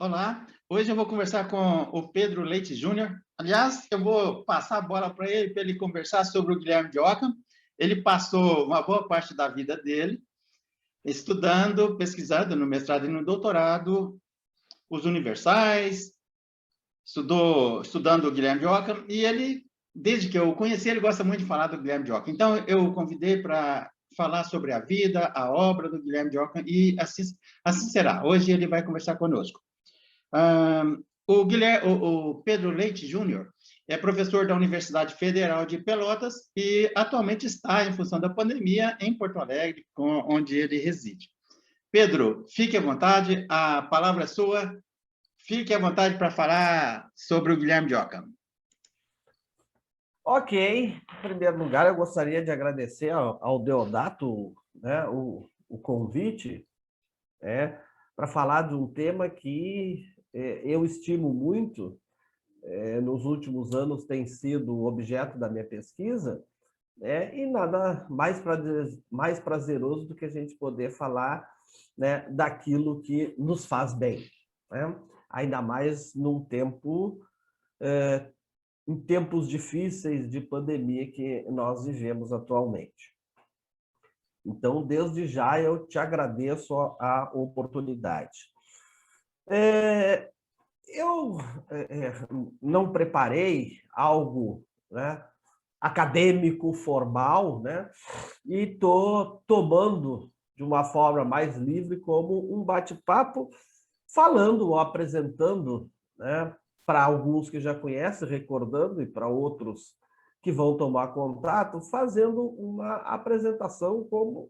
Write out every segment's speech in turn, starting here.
Olá, hoje eu vou conversar com o Pedro Leite Júnior. Aliás, eu vou passar a bola para ele conversar sobre o Guilherme de Ockham. Ele passou uma boa parte da vida dele estudando, pesquisando no mestrado e no doutorado, os universais, estudando o Guilherme de Ockham, e ele, desde que eu o conheci, ele gosta muito de falar do Guilherme de Ockham. Então, eu o convidei para falar sobre a vida, a obra do Guilherme de Ockham, e assim será. Hoje ele vai conversar conosco. O Pedro Leite Júnior é professor da Universidade Federal de Pelotas e atualmente está, em função da pandemia, em Porto Alegre, onde ele reside. Pedro, fique à vontade, a palavra é sua. Fique à vontade para falar sobre o Guilherme de Ockham. Ok, em primeiro lugar, eu gostaria de agradecer ao Deodato, né, o convite, para falar de um tema que eu estimo muito, nos últimos anos tem sido objeto da minha pesquisa, e nada mais prazeroso do que a gente poder falar, né, daquilo que nos faz bem, né? Ainda mais em tempos difíceis de pandemia que nós vivemos atualmente. Então, desde já, eu te agradeço a oportunidade. Eu não preparei algo, né, acadêmico, formal, né, e estou tomando de uma forma mais livre como um bate-papo, falando ou apresentando, né, para alguns que já conhecem, recordando, e para outros que vão tomar contato, fazendo uma apresentação como,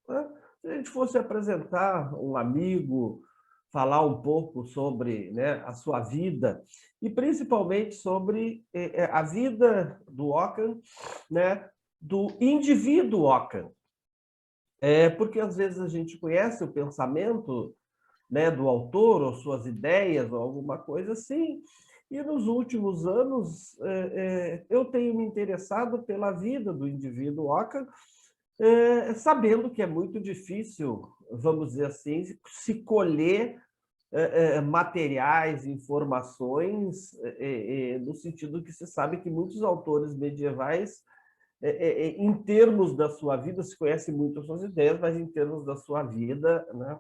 né, se a gente fosse apresentar um amigo, falar um pouco sobre, né, a sua vida, e principalmente sobre a vida do Ockham, né, do indivíduo Ockham. Porque às vezes a gente conhece o pensamento, né, do autor, ou suas ideias, ou alguma coisa assim. E nos últimos anos, eu tenho me interessado pela vida do indivíduo Ockham, sabendo que é muito difícil, vamos dizer assim, se colher materiais, informações, no sentido que se sabe que muitos autores medievais, em termos da sua vida, se conhece muito as suas ideias, mas em termos da sua vida, né,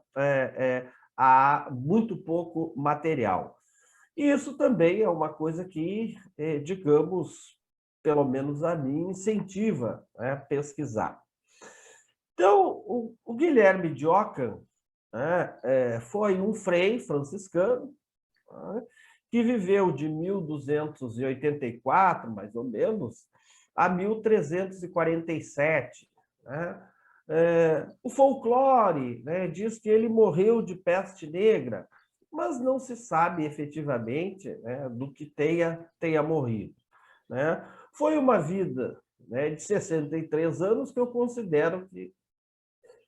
há muito pouco material. E isso também é uma coisa que, digamos, pelo menos a mim, incentiva, né, pesquisar. Então, o Guilherme de Ockham, né, foi um frei franciscano, né, que viveu de 1284, mais ou menos, a 1347. Né? O folclore, né, diz que ele morreu de peste negra, mas não se sabe efetivamente, né, do que tenha morrido. Né? Foi uma vida, né, de 63 anos que eu considero que,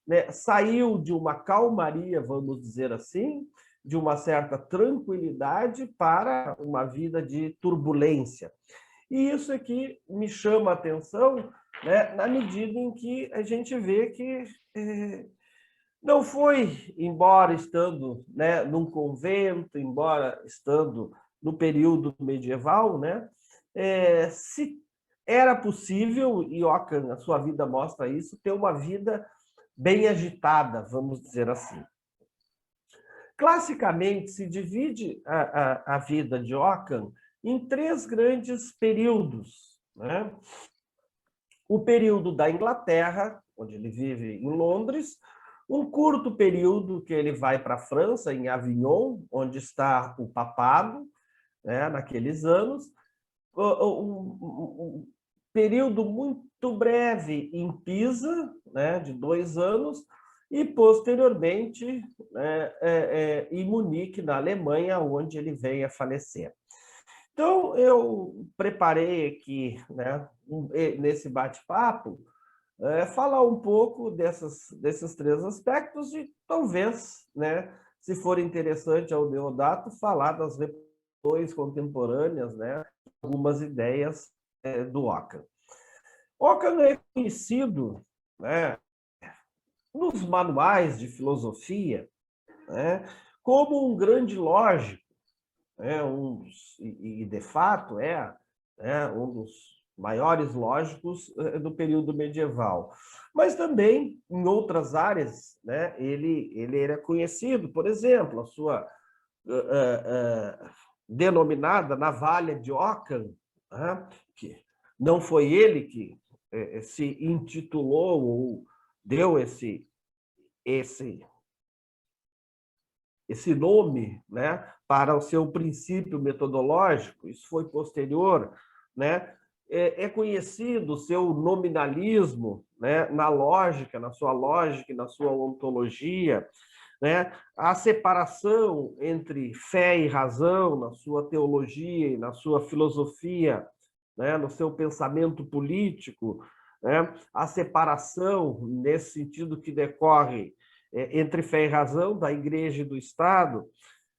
né, saiu de uma calmaria, vamos dizer assim, de uma certa tranquilidade para uma vida de turbulência. E isso aqui me chama a atenção, né, na medida em que a gente vê que não foi, embora estando, né, num convento, embora estando no período medieval, né, se era possível, e Ockham, a sua vida mostra isso, ter uma vida bem agitada, vamos dizer assim. Classicamente, se divide a vida de Ockham em três grandes períodos. Né? O período da Inglaterra, onde ele vive em Londres, um curto período que ele vai para a França, em Avignon, onde está o papado, né, naqueles anos, um período muito breve em Pisa, né, de 2 anos, e posteriormente, né, em Munique, na Alemanha, onde ele veio a falecer. Então, eu preparei aqui, né, nesse bate-papo, falar um pouco desses três aspectos e talvez, né, se for interessante ao Deodato, falar das revoluções contemporâneas, né, algumas ideias do Ockham. Ockham é conhecido, né, nos manuais de filosofia, né, como um grande lógico, né? E de fato um dos maiores lógicos do período medieval. Mas também em outras áreas, né, ele era conhecido, por exemplo, a sua denominada Navalha de Ockham, né, que não foi ele que se intitulou ou deu esse nome, né, para o seu princípio metodológico. Isso foi posterior, né? É conhecido o seu nominalismo, né, na sua lógica e na sua ontologia, né? A separação entre fé e razão na sua teologia e na sua filosofia, né, no seu pensamento político, né? A separação, nesse sentido que decorre entre fé e razão da Igreja e do Estado,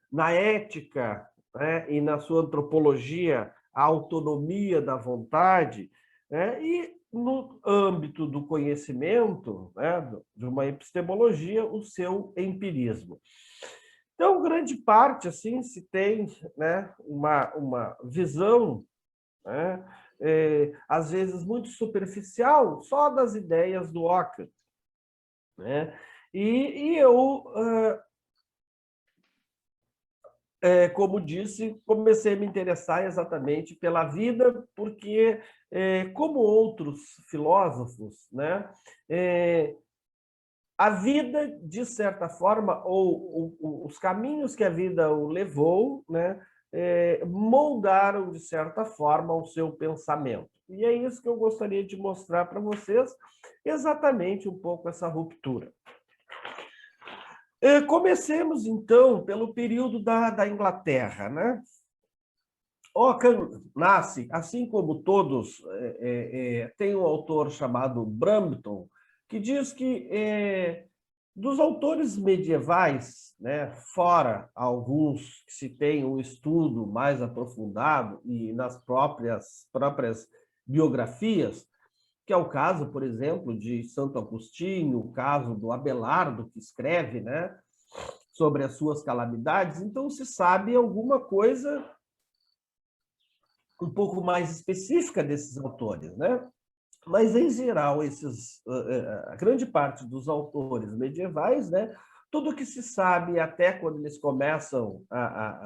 na ética, né, e na sua antropologia, a autonomia da vontade, né, e no âmbito do conhecimento, né, de uma epistemologia, o seu empirismo. Então, grande parte assim se tem, né, uma visão, né, às vezes muito superficial, só das ideias do Ockham, né? E eu, como disse, comecei a me interessar exatamente pela vida, porque, como outros filósofos, né, a vida, de certa forma, ou os caminhos que a vida o levou, né, moldaram, de certa forma, o seu pensamento. E é isso que eu gostaria de mostrar para vocês, exatamente um pouco essa ruptura. Comecemos, então, pelo período da Inglaterra, né? Ockham nasce, assim como todos, tem um autor chamado Brampton, que diz que dos autores medievais, né, fora alguns que se tem um estudo mais aprofundado e nas próprias biografias, que é o caso, por exemplo, de Santo Agostinho, o caso do Abelardo, que escreve, né, sobre as suas calamidades. Então, se sabe alguma coisa um pouco mais específica desses autores, né? Mas, em geral, a grande parte dos autores medievais, né, tudo que se sabe até quando eles começam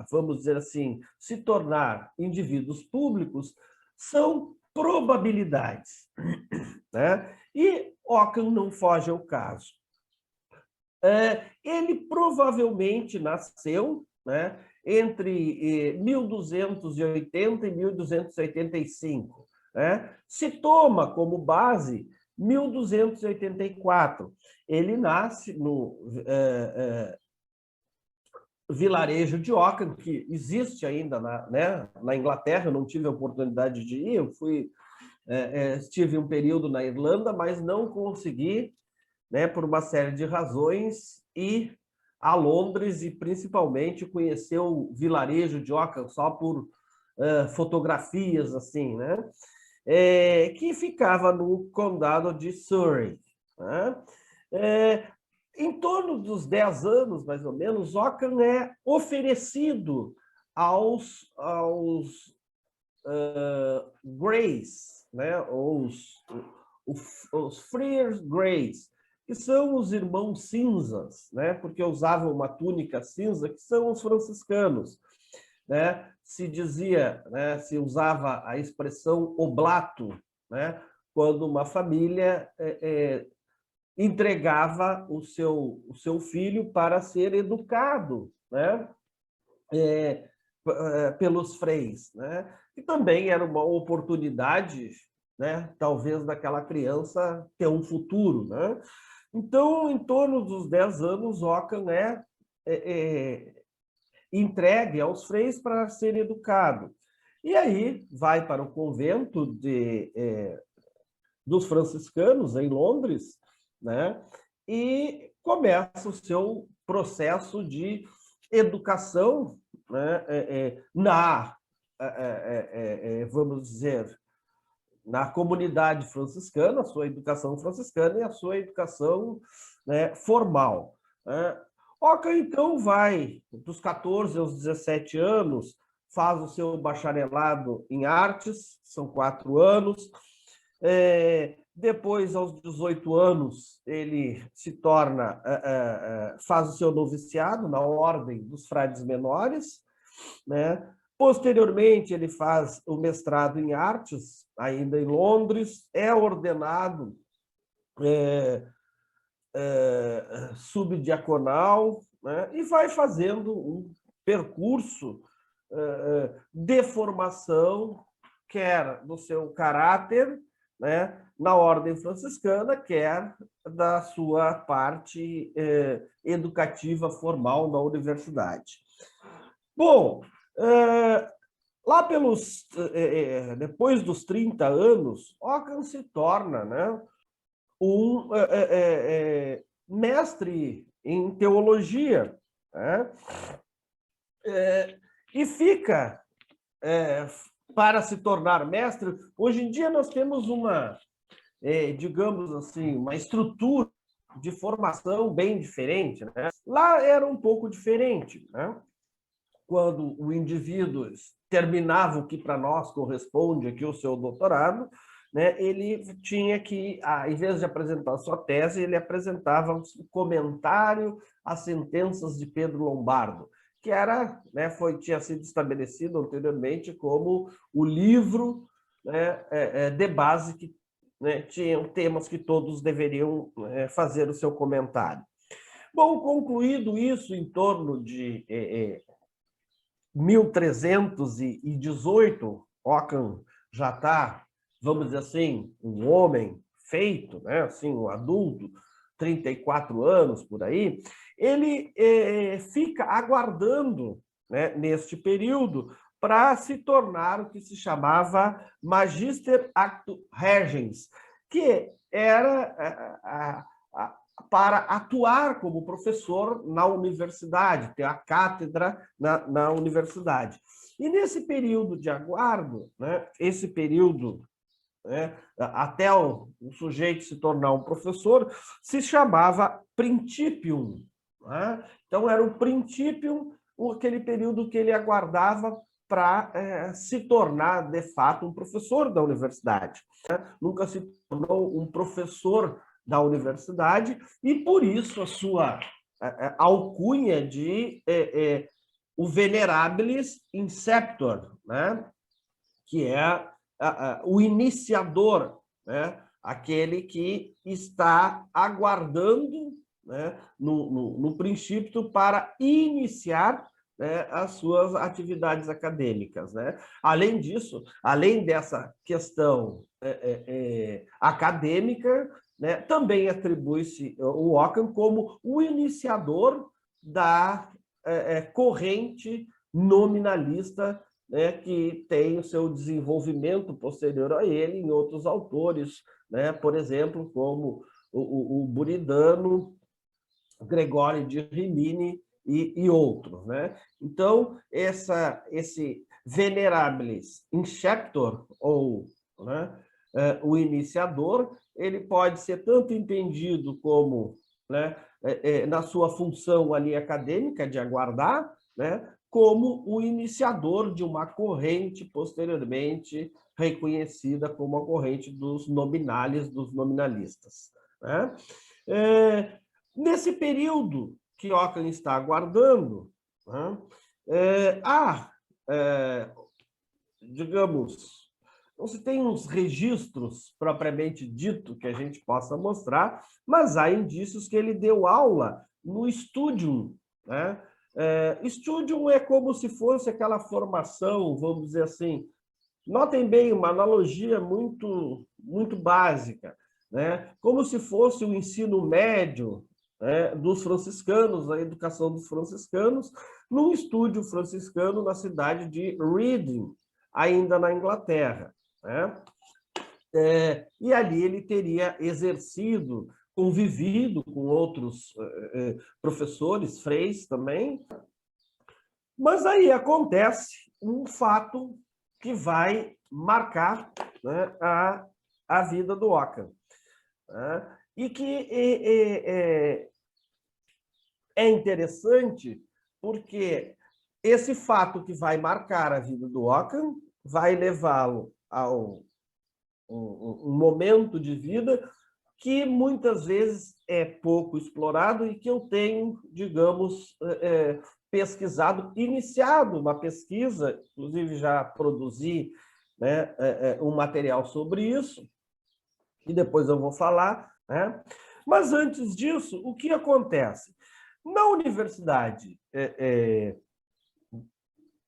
vamos dizer assim, se tornar indivíduos públicos, são probabilidades, né? E Ockham não foge ao caso. Ele provavelmente nasceu, né, entre 1280 e 1285. Né? Se toma como base 1284. Ele nasce no vilarejo de Ockham, que existe ainda na Inglaterra. Eu não tive a oportunidade de ir, eu estive um período na Irlanda, mas não consegui, né, por uma série de razões, ir a Londres e principalmente conhecer o vilarejo de Ockham só por fotografias, assim, né? Que ficava no condado de Surrey. Né? Em torno dos 10 anos, mais ou menos, Ockham é oferecido aos Greys, né? Os Friars Greys, que são os irmãos cinzas, né? Porque usavam uma túnica cinza, que são os franciscanos. Né? Se dizia, né, se usava a expressão oblato, né, quando uma família entregava o seu filho para ser educado, né, pelos freis, né? E também era uma oportunidade, né, talvez daquela criança ter um futuro, né? Então, em torno dos 10 anos, Ockham entregue aos freis para ser educado. E aí vai para o convento dos franciscanos, em Londres, né? E começa o seu processo de educação, né? Vamos dizer, na comunidade franciscana, a sua educação franciscana e a sua educação, né, formal. Né? Ockham, então, vai dos 14 aos 17 anos, faz o seu bacharelado em artes, são 4 anos. Depois, aos 18 anos, ele se torna, faz o seu noviciado na Ordem dos Frades Menores, né? Posteriormente, ele faz o mestrado em artes, ainda em Londres, é ordenado subdiaconal, né? E vai fazendo um percurso de formação, quer do seu caráter, né, na ordem franciscana, quer da sua parte educativa formal na universidade. Bom, lá depois dos 30 anos, Ockham se torna, né, um mestre em teologia, né? E fica, para se tornar mestre, hoje em dia nós temos uma, digamos assim, uma estrutura de formação bem diferente, né? Lá era um pouco diferente, né? Quando o indivíduo terminava o que para nós corresponde aqui o seu doutorado, né, ele tinha que, em vez de apresentar sua tese, ele apresentava um comentário às sentenças de Pedro Lombardo, que era, né, tinha sido estabelecido anteriormente como o livro, né, de base que, né, tinham temas que todos deveriam fazer o seu comentário. Bom, concluído isso em torno de 1318, Ockham já está, vamos dizer assim, um homem feito, né? Assim, um adulto, 34 anos por aí, ele fica aguardando, né, neste período para se tornar o que se chamava Magister Actu Regens, que era para atuar como professor na universidade, ter a cátedra na universidade. E nesse período de aguardo, né, esse período, né, até o sujeito se tornar um professor, se chamava principium. Né? Então, era o principium, aquele período que ele aguardava para se tornar, de fato, um professor da universidade. Né? Nunca se tornou um professor da universidade, e por isso a sua alcunha de o Venerabilis Inceptor, né? Que é o iniciador, né? Aquele que está aguardando, né, no princípio para iniciar, né, as suas atividades acadêmicas, né? Além disso, além dessa questão acadêmica, né, também atribui-se o Ockham como o iniciador da corrente nominalista, né, que tem o seu desenvolvimento posterior a ele em outros autores, né, por exemplo, como o Buridano, Gregório de Rimini e outros. Né? Então, esse Venerabilis Inceptor, ou, né, o iniciador, ele pode ser tanto entendido como, né, na sua função ali acadêmica de aguardar, né, como o iniciador de uma corrente posteriormente reconhecida como a corrente dos nominales, dos nominalistas. Né? Nesse período que Ockham está aguardando, né, digamos, não se tem uns registros propriamente dito que a gente possa mostrar, mas há indícios que ele deu aula no Studium. Né? Studium é como se fosse aquela formação, vamos dizer assim, notem bem, uma analogia muito, muito básica, né? Como se fosse o ensino médio, né, dos franciscanos, a educação dos franciscanos, num estúdio franciscano na cidade de Reading, ainda na Inglaterra. Né? E ali ele teria exercido, convivido com outros professores, freis também, mas aí acontece um fato que vai marcar, né, a vida do Ockham. Né? E que é interessante porque esse fato que vai marcar a vida do Ockham vai levá-lo a um momento de vida que muitas vezes é pouco explorado e que eu tenho, digamos, pesquisado, iniciado uma pesquisa, inclusive já produzi, né, um material sobre isso, e depois eu vou falar, né? Mas antes disso, o que acontece? Na Universidade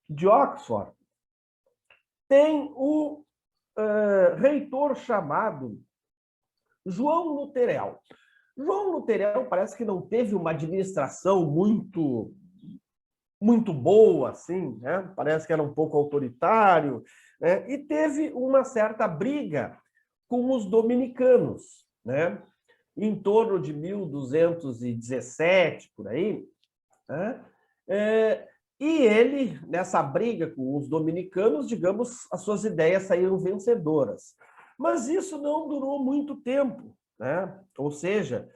de Oxford, tem o reitor chamado João Luterel. João Luterel parece que não teve uma administração muito boa, assim, né? Parece que era um pouco autoritário, né? E teve uma certa briga com os dominicanos, né? Em torno de 1217, por aí, né? E ele, nessa briga com os dominicanos, digamos, as suas ideias saíram vencedoras. Mas isso não durou muito tempo, né? Ou seja,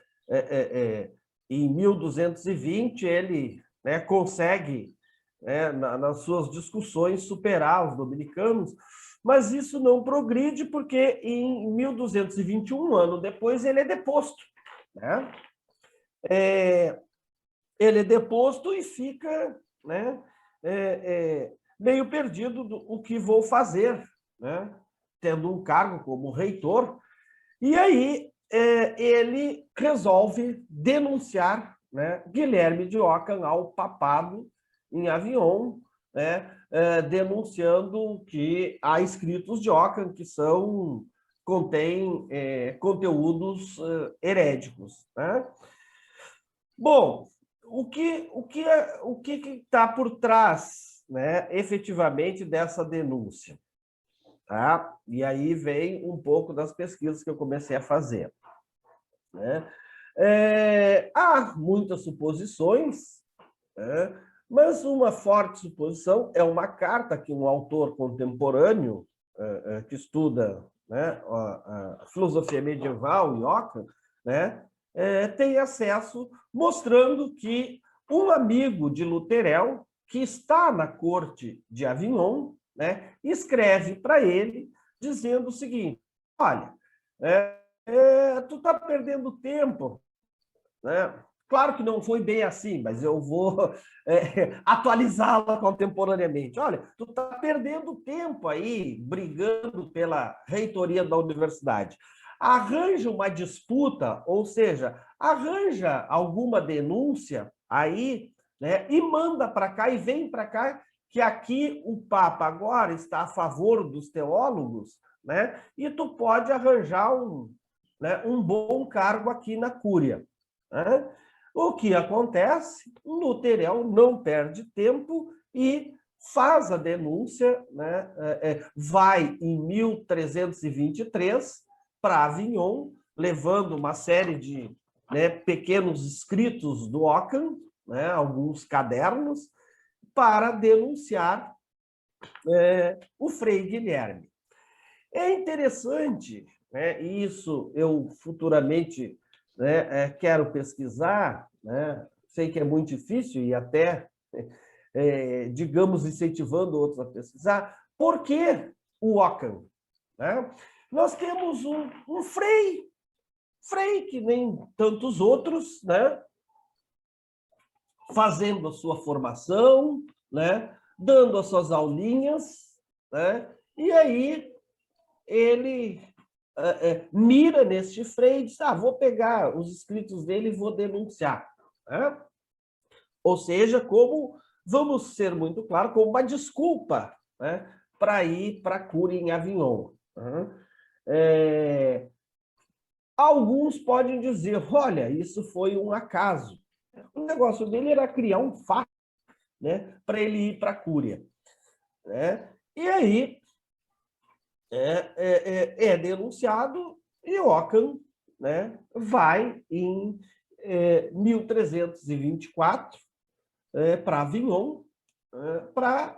em 1220 ele, né, consegue, né, nas suas discussões, superar os dominicanos, mas isso não progride porque em 1221, um ano depois, ele é deposto, né? Ele é deposto e fica, né, meio perdido do o que vou fazer, né? Tendo um cargo como reitor. E aí ele resolve denunciar, né, Guilherme de Ockham ao papado em Avignon, né, denunciando que há escritos de Ockham que contêm conteúdos heréticos, né? Bom, o que está por trás, né, efetivamente dessa denúncia? Tá? E aí vem um pouco das pesquisas que eu comecei a fazer, né? Há muitas suposições, né? Mas uma forte suposição é uma carta que um autor contemporâneo que estuda, né, a filosofia medieval em Ockham, né, tem acesso, mostrando que um amigo de Luterel, que está na corte de Avignon, né, escreve para ele dizendo o seguinte: olha, tu está perdendo tempo, né? Claro que não foi bem assim, mas eu vou atualizá-la contemporaneamente. Olha, tu está perdendo tempo aí brigando pela reitoria da universidade. Arranja uma disputa, ou seja, arranja alguma denúncia aí, né, e manda para cá e vem para cá, que aqui o Papa agora está a favor dos teólogos, né, e tu pode arranjar um bom cargo aqui na Cúria. Né? O que acontece? Luterel não perde tempo e faz a denúncia, né? Vai em 1323 para Avignon, levando uma série de, né, pequenos escritos do Ockham, né, alguns cadernos, para denunciar o Frei Guilherme. É interessante, né, e isso eu futuramente, né, quero pesquisar, né, sei que é muito difícil e até, digamos, incentivando outros a pesquisar, por que o Ockham? Né? Nós temos um Frei que nem tantos outros, né, fazendo a sua formação, né, dando as suas aulinhas, né, e aí ele mira neste Frei e diz: vou pegar os escritos dele e vou denunciar. Né? Ou seja, vamos ser muito claros, como uma desculpa, né, para ir para a Cúria em Avignon. Né? Alguns podem dizer: olha, isso foi um acaso. O negócio dele era criar um fato, né, para ele ir para a Cúria. Né? E aí é denunciado e Ockham, né, vai em 1324 para Avignon para,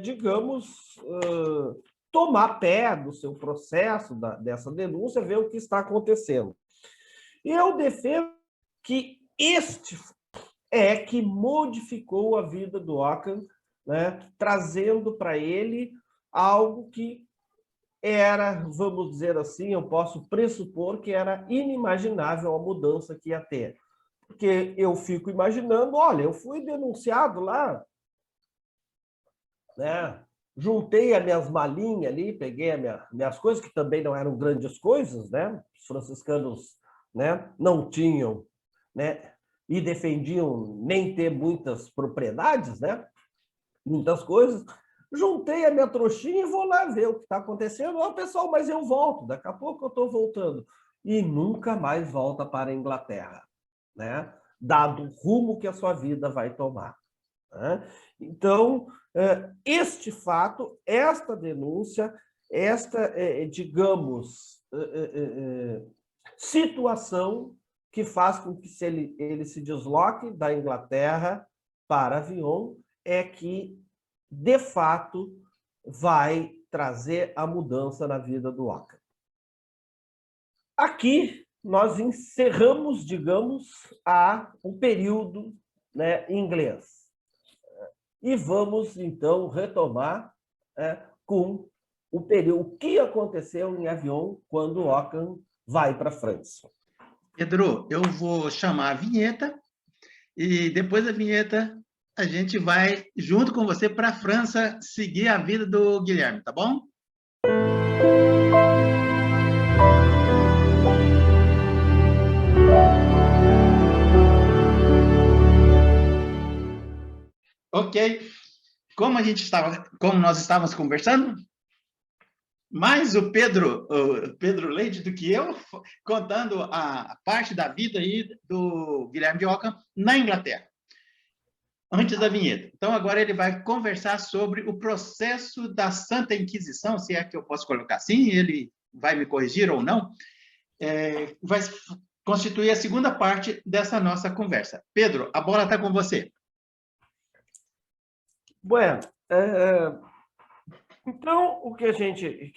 digamos, tomar pé do seu processo, dessa denúncia, ver o que está acontecendo. E eu defendo que este é que modificou a vida do Ockham, né, trazendo para ele algo que era, vamos dizer assim, eu posso pressupor que era inimaginável a mudança que ia ter. Porque eu fico imaginando, olha, eu fui denunciado lá, né? Juntei as minhas malinhas ali, peguei as minhas coisas, que também não eram grandes coisas, né? Os franciscanos, né, não tinham, né, e defendiam nem ter muitas propriedades, né? Muitas coisas. Juntei a minha trouxinha e vou lá ver o que está acontecendo. Ó, pessoal, mas eu volto, daqui a pouco eu estou voltando. E nunca mais volta para a Inglaterra, né? Dado o rumo que a sua vida vai tomar. Né? Então, este fato, esta denúncia, esta, digamos, situação que faz com que ele se desloque da Inglaterra para Avignon é que, de fato, vai trazer a mudança na vida do Ockham. Aqui nós encerramos, digamos, o período, né, inglês. E vamos, então, retomar com o período, o que aconteceu em Avignon quando Ockham vai para a França. Pedro, eu vou chamar a vinheta e depois da vinheta a gente vai, junto com você, para a França seguir a vida do Guilherme, tá bom? Ok. Como nós estávamos conversando, mais o Pedro Leite do que eu, contando a parte da vida aí do Guilherme de Ockham na Inglaterra, antes da vinheta. Então, agora ele vai conversar sobre o processo da Santa Inquisição, se é que eu posso colocar assim, ele vai me corrigir ou não, vai constituir a segunda parte dessa nossa conversa. Pedro, a bola está com você. Bueno, então, o que a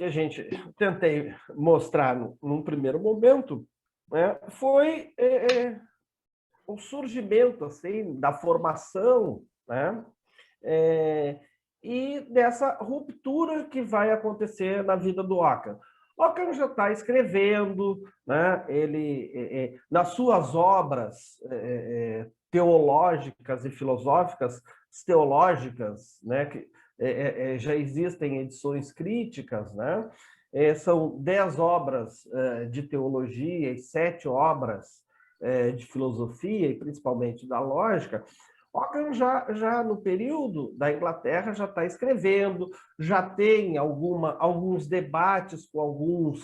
gente tentei mostrar num primeiro momento, né, foi o surgimento assim, da formação, né, e dessa ruptura que vai acontecer na vida do Ockham. Ockham já está escrevendo, né, ele, nas suas obras teológicas e filosóficas, teológicas, né, que já existem edições críticas, né? São 10 obras de teologia e 7 obras de filosofia, e principalmente da lógica. Ockham já no período da Inglaterra já está escrevendo, já tem alguns debates com alguns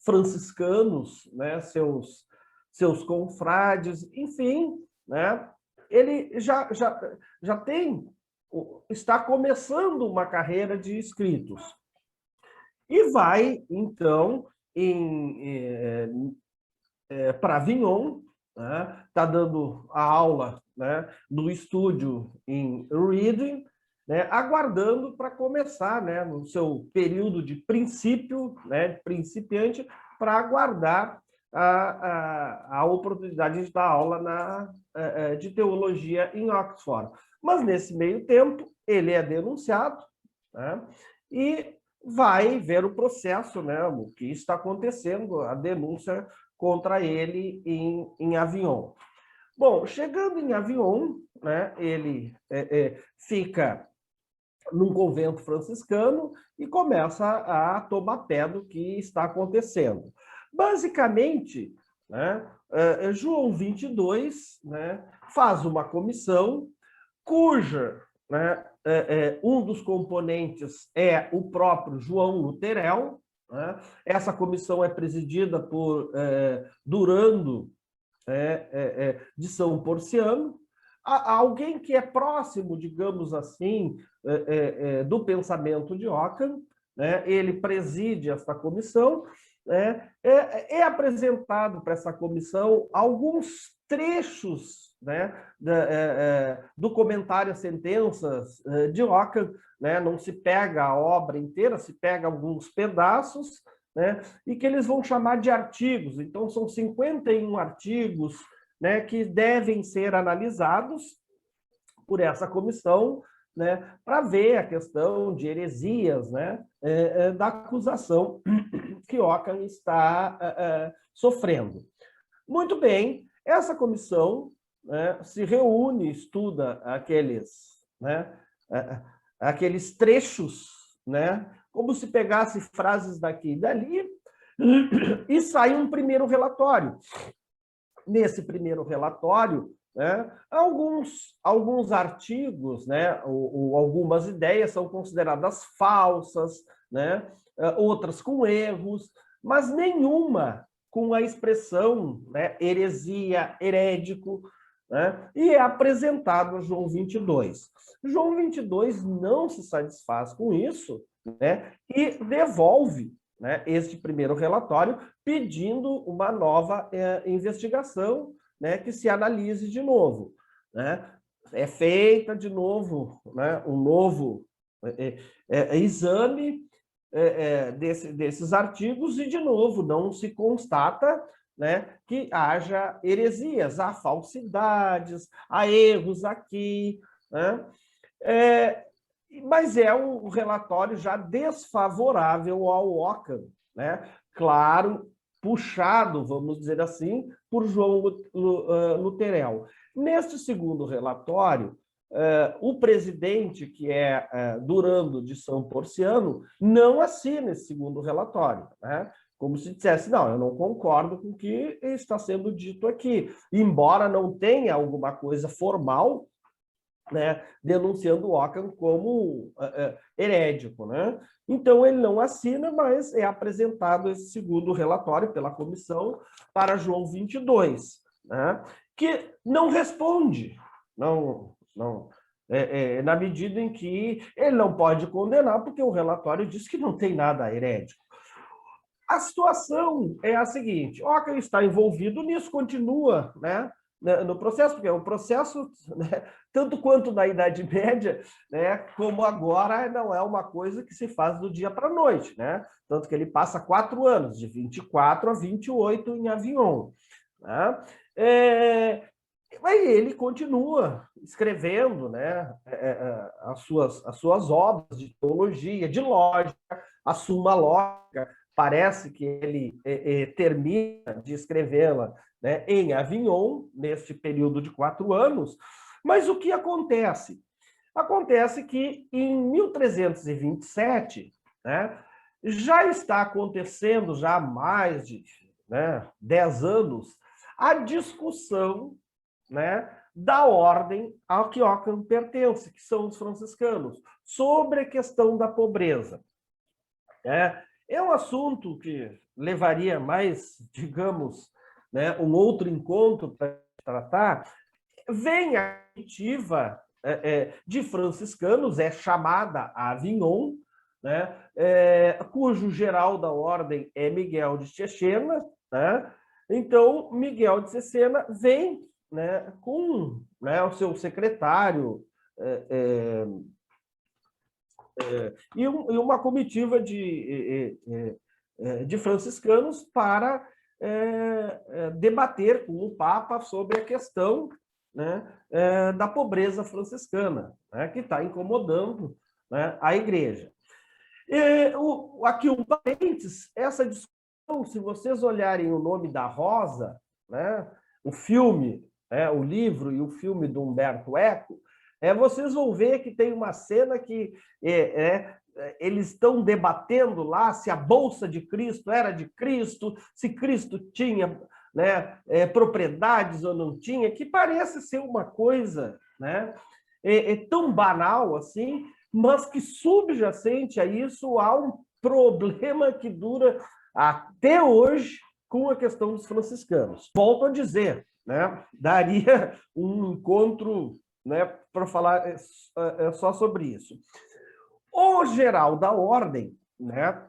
franciscanos, né, seus confrades, enfim, né? Ele já está começando uma carreira de escritos. E vai, então, para Avignon, né? Está dando a aula, né, no estúdio em Reading, né, aguardando para começar, né, no seu período de princípio, né, principiante, para aguardar a oportunidade de dar aula de teologia em Oxford. Mas, nesse meio tempo, ele é denunciado, né, e vai ver o processo, né, o que está acontecendo, a denúncia contra ele em Avignon. Bom, chegando em Avignon, né, ele fica num convento franciscano e começa a tomar pé do que está acontecendo. Basicamente, né, João 22, né, faz uma comissão cuja, né, um dos componentes é o próprio João Luterel, né? Essa comissão é presidida por Durando de São Porciano, alguém que é próximo, digamos assim, do pensamento de Ockham, né? Ele preside essa comissão, né? É apresentado para essa comissão alguns trechos, né, do comentário às sentenças de Ockham, né? Não se pega a obra inteira, se pega alguns pedaços, né? E que eles vão chamar de artigos. Então, são 51 artigos né, que devem ser analisados por essa comissão, né, para ver a questão de heresias, né, da acusação que Ockham está sofrendo. Muito bem, essa comissão, né, se reúne, estuda né, aqueles trechos, né, como se pegasse frases daqui e dali, e sai um primeiro relatório. Nesse primeiro relatório, né, alguns artigos, né, ou algumas ideias são consideradas falsas, né, outras com erros, mas nenhuma com a expressão, né, heresia, herédico, né, e é apresentado a João 22. João 22 não se satisfaz com isso, né, e devolve, né, este primeiro relatório, pedindo uma nova investigação, né, que se analise de novo. Né? É feita de novo, né, um novo exame desses artigos e, de novo, não se constata, né, que haja heresias, há falsidades, há erros aqui. Né? Mas é um relatório já desfavorável ao Ockham, né? Claro, puxado, vamos dizer assim, por João Lutherell. Neste segundo relatório, o presidente, que é Durando de São Porciano, não assina esse segundo relatório, né? Como se dissesse, não, eu não concordo com o que está sendo dito aqui, embora não tenha alguma coisa formal, né, denunciando Ockham como herético. Né? Então, ele não assina, mas é apresentado esse segundo relatório pela comissão para João 22, né, que não responde, na medida em que ele não pode condenar, porque o relatório diz que não tem nada herético. A situação é a seguinte: Ockham está envolvido nisso, continua, né, no processo, porque o processo, né, tanto quanto na Idade Média, né, como agora, não é uma coisa que se faz do dia para a noite. Né? Tanto que ele passa 4 anos, de 24 a 28 em Avignon. Né? Mas ele continua escrevendo, né, as suas obras de teologia, de lógica, a Suma Lógica. Parece que ele termina de escrevê-la, né, em Avignon, neste período de 4 anos. Mas o que acontece? Acontece que, em 1327, né, já está acontecendo, já há mais de 10 anos, a discussão, né, da ordem ao que Ockham pertence, que são os franciscanos, sobre a questão da pobreza. É um assunto que levaria mais, digamos, né, um outro encontro para tratar. Vem a comitiva de franciscanos, é chamada Avignon, né, cujo geral da ordem é Miguel de Cesena. Né? Então, Miguel de Cesena vem, né, com, né, o seu secretário e uma comitiva de franciscanos para debater com o Papa sobre a questão, né, da pobreza franciscana, né, que está incomodando, né, a Igreja. Aqui um parênteses, essa discussão, se vocês olharem o Nome da Rosa, né, o filme, o livro e o filme do Umberto Eco, vocês vão ver que tem uma cena que eles estão debatendo lá se a bolsa de Cristo era de Cristo, se Cristo tinha, né, propriedades ou não tinha, que parece ser uma coisa, né, tão banal assim, mas que subjacente a isso há um problema que dura até hoje com a questão dos franciscanos. Volto a dizer, né, daria um encontro, né, para falar só sobre isso. O geral da ordem, né,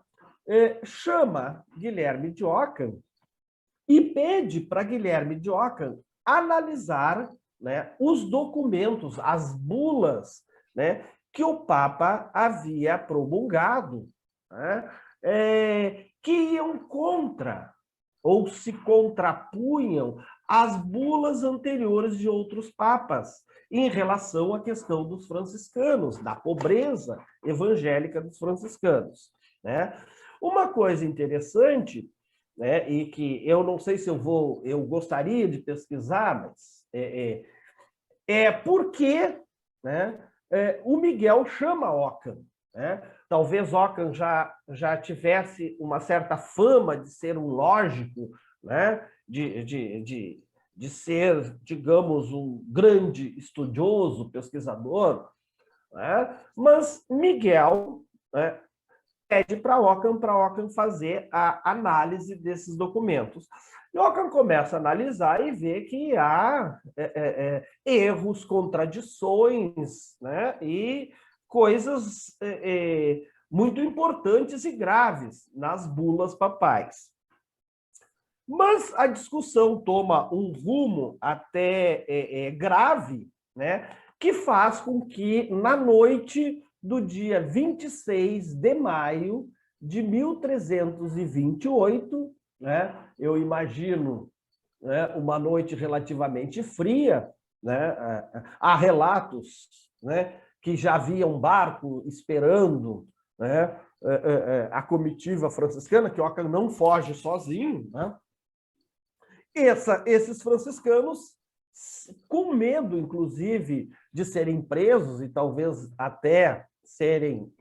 chama Guilherme de Ockham e pede para Guilherme de Ockham analisar, né, os documentos, as bulas, né, que o Papa havia promulgado, né, que iam contra, ou se contrapunham às bulas anteriores de outros papas em relação à questão dos franciscanos, da pobreza evangélica dos franciscanos, né? Uma coisa interessante, né, e que eu não sei se eu gostaria de pesquisar, mas por que, né, o Miguel chama Ockham, né? Talvez Ockham já tivesse uma certa fama de ser um lógico, né? de ser, digamos, um grande estudioso, pesquisador, né? Mas Miguel, né, pede para Ockham fazer a análise desses documentos. E Ockham começa a analisar e vê que há erros, contradições, né? E coisas muito importantes e graves nas bulas papais. Mas a discussão toma um rumo até grave, né? Que faz com que, na noite do dia 26 de maio de 1328, né, eu imagino, né, uma noite relativamente fria, né, há relatos, né, que já havia um barco esperando, né, a comitiva franciscana, que Ockham não foge sozinho, né? Esses franciscanos, com medo, inclusive, de serem presos e talvez até serem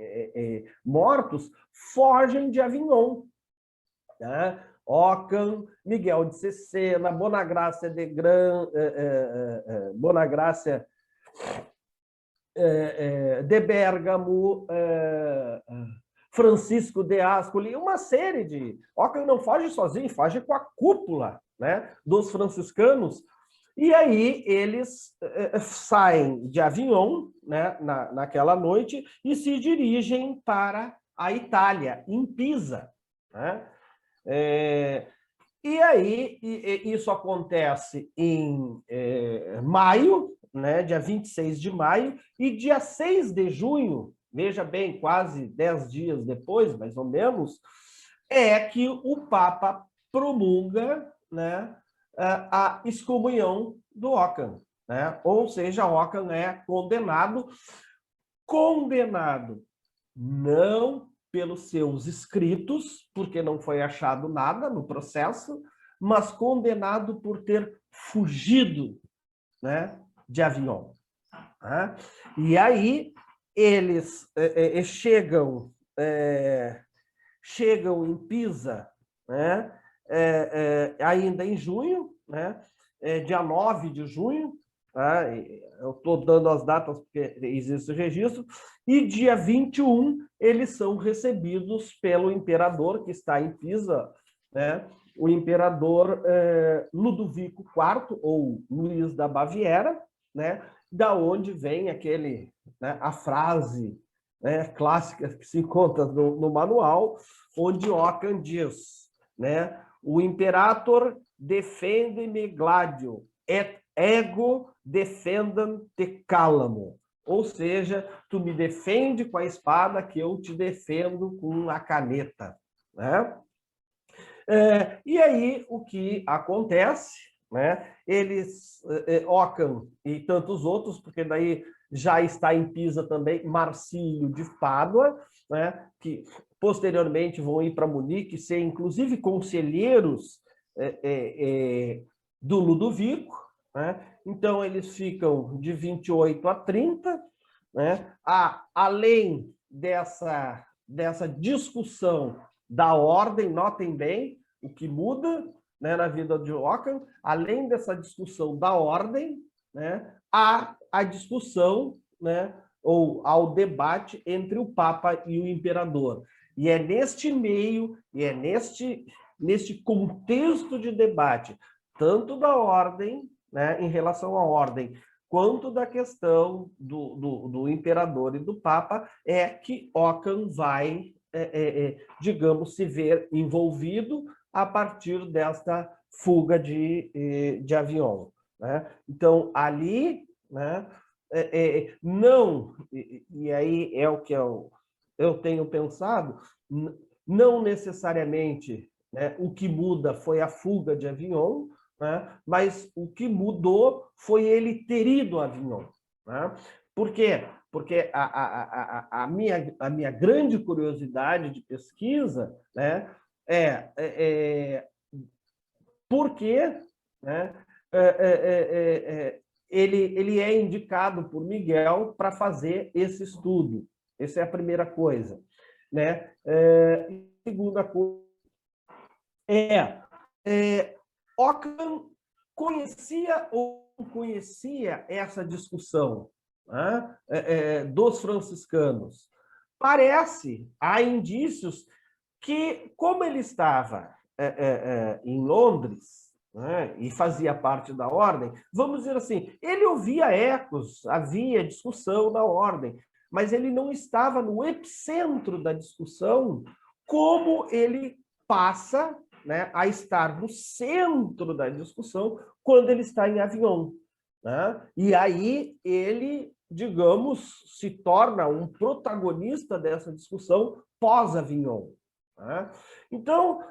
mortos, fogem de Avignon. Né? Ockham, Miguel de Cesena, Bonagrácia de Bonagrácia de Bérgamo, Francisco de Ascoli, uma série de... Ockham não foge sozinho, foge com a cúpula, né, dos franciscanos, e aí eles saem de Avignon, né, naquela noite, e se dirigem para a Itália, em Pisa. Né? E aí isso acontece em maio, né, dia 26 de maio, e dia 6 de junho, veja bem, quase 10 dias depois, mais ou menos, é que o Papa promulga, né, a excomunhão do Ockham. Né? Ou seja, Ockham é condenado não pelos seus escritos, porque não foi achado nada no processo, mas condenado por ter fugido, né, de Avignon. Né? E aí eles chegam em Pisa, né, ainda em junho, né, dia 9 de junho, tá? Eu estou dando as datas porque existe o registro, e dia 21 eles são recebidos pelo imperador que está em Pisa, né, o imperador Ludovico IV, ou Luís da Baviera, né, da onde vem né, a frase, né, clássica que se encontra no manual, onde Ockham diz, né, o imperator defende-me gladio, et ego defendam te cálamo. Ou seja, tu me defende com a espada que eu te defendo com a caneta. Né? E aí, o que acontece, né? Eles, Ockham e tantos outros, porque daí já está em Pisa também Marcílio de Pádua, né? Que posteriormente vão ir para Munique, ser inclusive conselheiros do Ludovico. Né? Então, eles ficam de 28 a 30. Né? Além dessa discussão da ordem, notem bem o que muda, né, na vida de Ockham, além dessa discussão da ordem, né, há a discussão, né, ou ao debate entre o Papa e o Imperador. E é neste meio, e é neste contexto de debate, tanto da ordem, né, em relação à ordem, quanto da questão do Imperador e do Papa, é que Ockham vai, digamos, se ver envolvido a partir desta fuga de Avignon. Né? Então, ali, né, não, e aí é o que eu tenho pensado, não necessariamente né? O que muda foi a fuga de Avignon, né? Mas o que mudou foi ele ter ido a Avignon, né? Por quê? Porque a minha grande curiosidade de pesquisa, né, por que, né, ele é indicado por Miguel para fazer esse estudo. Essa é a primeira coisa, né? Segunda coisa Ockham conhecia ou não conhecia essa discussão, né, dos franciscanos. Parece, há indícios que, como ele estava em Londres, né, e fazia parte da ordem, vamos dizer assim, ele ouvia ecos, havia discussão na ordem, mas ele não estava no epicentro da discussão como ele passa, né, a estar no centro da discussão quando ele está em Avignon, né? E aí ele, digamos, se torna um protagonista dessa discussão pós-Avignon, né? Então,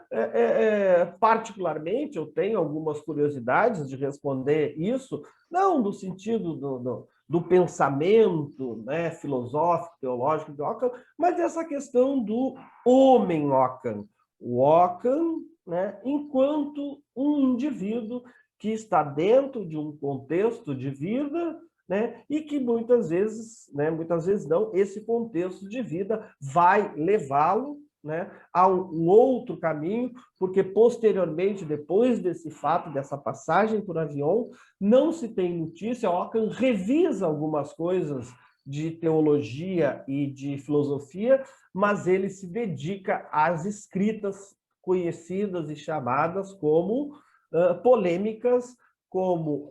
particularmente, eu tenho algumas curiosidades de responder isso, não no sentido do pensamento, né, filosófico, teológico de Ockham, mas essa questão do homem Ockham. O Ockham, né, enquanto um indivíduo que está dentro de um contexto de vida, né, e que muitas vezes não, esse contexto de vida vai levá-lo, né, a um outro caminho, porque posteriormente, depois desse fato, dessa passagem por Avignon, não se tem notícia. Ockham revisa algumas coisas de teologia e de filosofia, mas ele se dedica às escritas conhecidas e chamadas como polêmicas, como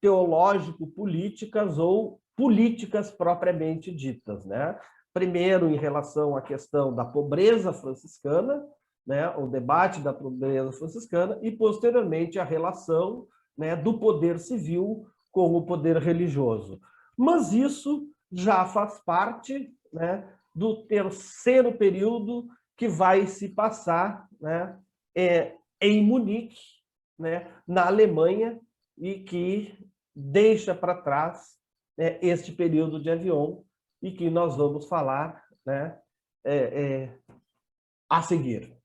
teológico-políticas ou políticas propriamente ditas, né? Primeiro, em relação à questão da pobreza franciscana, né, o debate da pobreza franciscana, e, posteriormente, a relação, né, do poder civil com o poder religioso. Mas isso já faz parte, né, do terceiro período que vai se passar, né, em Munique, né, na Alemanha, e que deixa para trás, né, este período de Avignon, e que nós vamos falar, né, a seguir.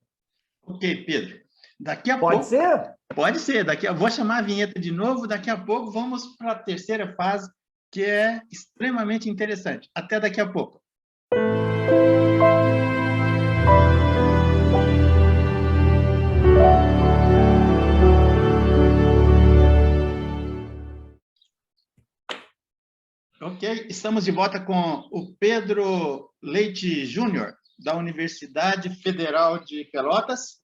Ok, Pedro. Daqui a Pode pouco... ser? Pode ser. Vou chamar a vinheta de novo. Daqui a pouco vamos para a terceira fase, que é extremamente interessante. Até daqui a pouco. Ok, estamos de volta com o Pedro Leite Júnior, da Universidade Federal de Pelotas,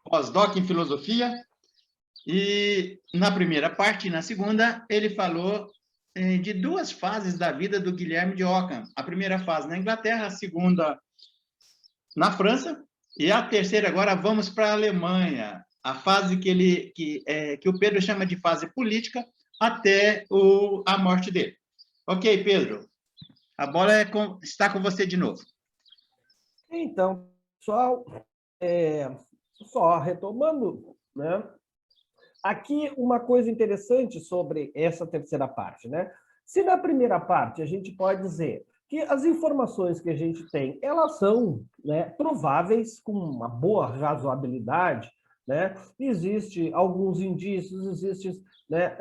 pós-doc em filosofia. E na primeira parte, e na segunda, ele falou de duas fases da vida do Guilherme de Ockham. A primeira fase na Inglaterra, a segunda na França, e a terceira agora vamos para a Alemanha, a fase que o Pedro chama de fase política até a morte dele. Ok, Pedro, a bola está com você de novo. Então, pessoal, só retomando, né? Aqui uma coisa interessante sobre essa terceira parte, né? Se na primeira parte a gente pode dizer que as informações que a gente tem, elas são, né, prováveis com uma boa razoabilidade, né? Existe alguns indícios, existe, né,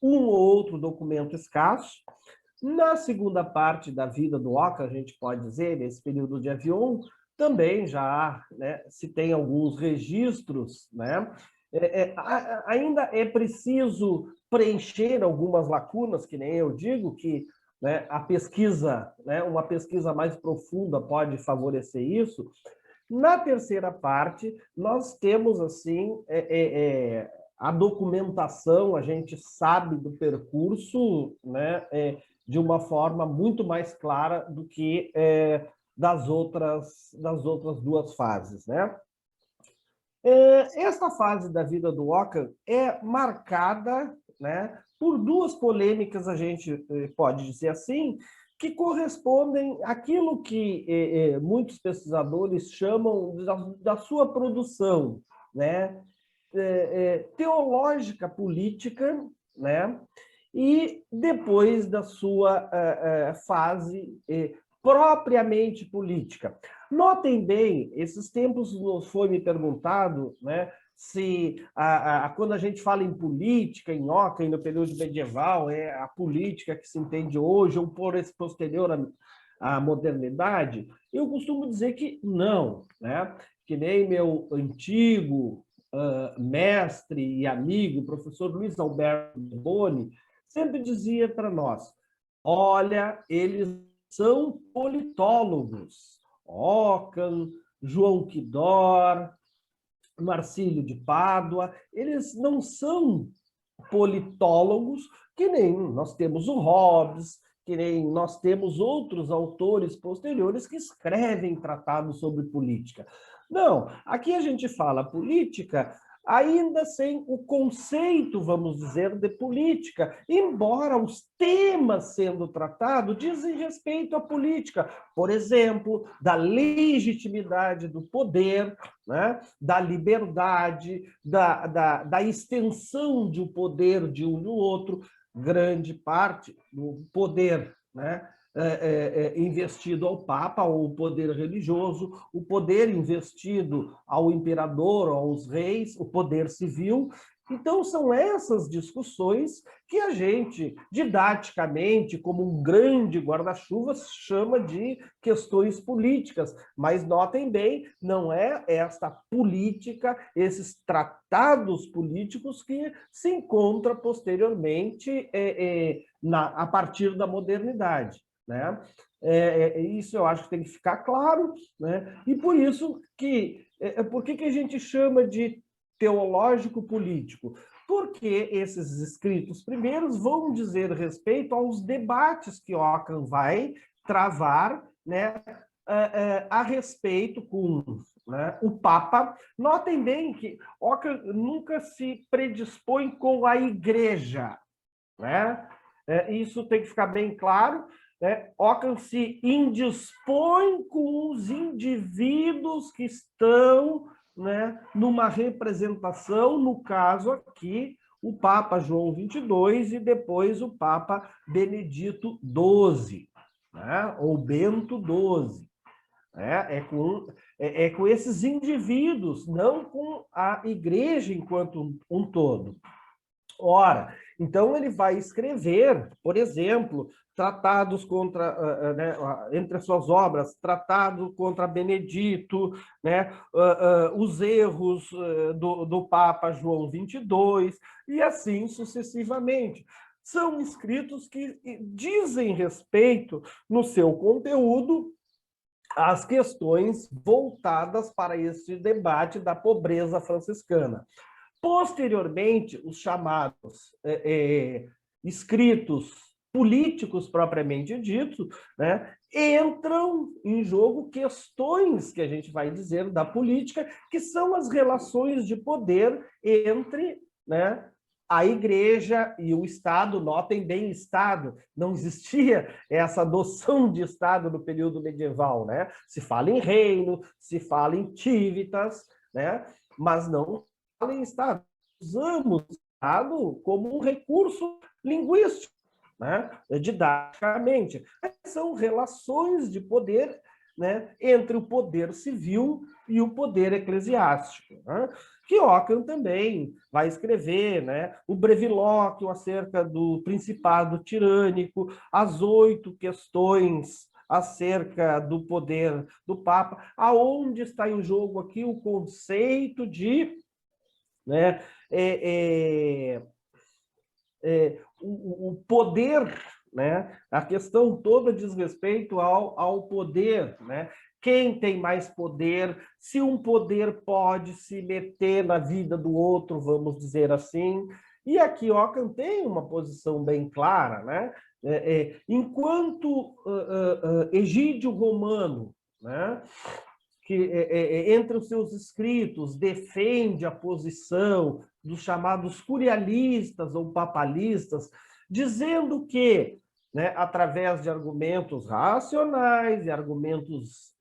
um ou outro documento escasso. Na segunda parte da vida do Ockham, a gente pode dizer, nesse período de Avignon, também já, né, se tem alguns registros, né? Ainda é preciso preencher algumas lacunas, que nem eu digo, que, né, a pesquisa, né, uma pesquisa mais profunda pode favorecer isso. Na terceira parte, nós temos, assim, a documentação, a gente sabe do percurso, né, de uma forma muito mais clara do que das outras duas fases, né? Esta fase da vida do Ockham é marcada, né, por duas polêmicas, a gente pode dizer assim, que correspondem àquilo que muitos pesquisadores chamam da sua produção, né? Teológica política, né? E depois da sua fase propriamente política. Notem bem, esses tempos foi me perguntado, né, se quando a gente fala em política, em Ockham, no período medieval, é a política que se entende hoje, ou posterior à modernidade, eu costumo dizer que não, né? Que nem meu antigo mestre e amigo, professor Luiz Alberto Boni, sempre dizia para nós, olha, eles são politólogos. Ockham, João Quidor, Marcílio de Pádua, eles não são politólogos, que nem nós temos o Hobbes, que nem nós temos outros autores posteriores que escrevem tratados sobre política. Não, aqui a gente fala política ainda sem o conceito, vamos dizer, de política, embora os temas sendo tratados dizem respeito à política, por exemplo, da legitimidade do poder, né? Da liberdade, da extensão de um poder de um no outro, grande parte do poder, né? Investido ao Papa, ou o poder religioso, o poder investido ao imperador, aos reis, o poder civil. Então, são essas discussões que a gente, didaticamente, como um grande guarda-chuva, chama de questões políticas. Mas notem bem, não é esta política, esses tratados políticos que se encontram posteriormente a partir da modernidade, né? Isso eu acho que tem que ficar claro, né? E por isso que por que a gente chama de teológico político? Porque esses escritos primeiros vão dizer respeito aos debates que Ockham vai travar, né, a respeito com, né, o Papa. Notem bem que Ockham nunca se predispõe com a Igreja, né? Isso tem que ficar bem claro. Ockham se indispõe com os indivíduos que estão, né, numa representação, no caso aqui, o Papa João XXII e depois o Papa Benedito XII, né, ou Bento XII. É com esses indivíduos, não com a Igreja enquanto um todo. Ora, então ele vai escrever, por exemplo, tratados contra, né, entre as suas obras, tratado contra Benedito, né, os erros do Papa João XXII, e assim sucessivamente. São escritos que dizem respeito, no seu conteúdo, às questões voltadas para esse debate da pobreza franciscana. Posteriormente, os chamados escritos políticos propriamente ditos, né, entram em jogo questões que a gente vai dizer da política, que são as relações de poder entre, né, a Igreja e o Estado. Notem bem, Estado. Não existia essa noção de Estado no período medieval, né? Se fala em reino, se fala em civitas, né? Mas não em Estado. Usamos o Estado como um recurso linguístico, né? Didaticamente. São relações de poder, né, entre o poder civil e o poder eclesiástico, né? Que Ockham também vai escrever, né, o brevilóquio acerca do principado tirânico, as 8 questões acerca do poder do Papa. Aonde está em jogo aqui o conceito de, né, o poder, né? A questão toda diz respeito ao poder, né? Quem tem mais poder, se um poder pode se meter na vida do outro, vamos dizer assim. E aqui Ockham tem uma posição bem clara, né? Enquanto Egídio Romano, né, que entre os seus escritos defende a posição dos chamados curialistas ou papalistas, dizendo que né, através de argumentos racionais e argumentos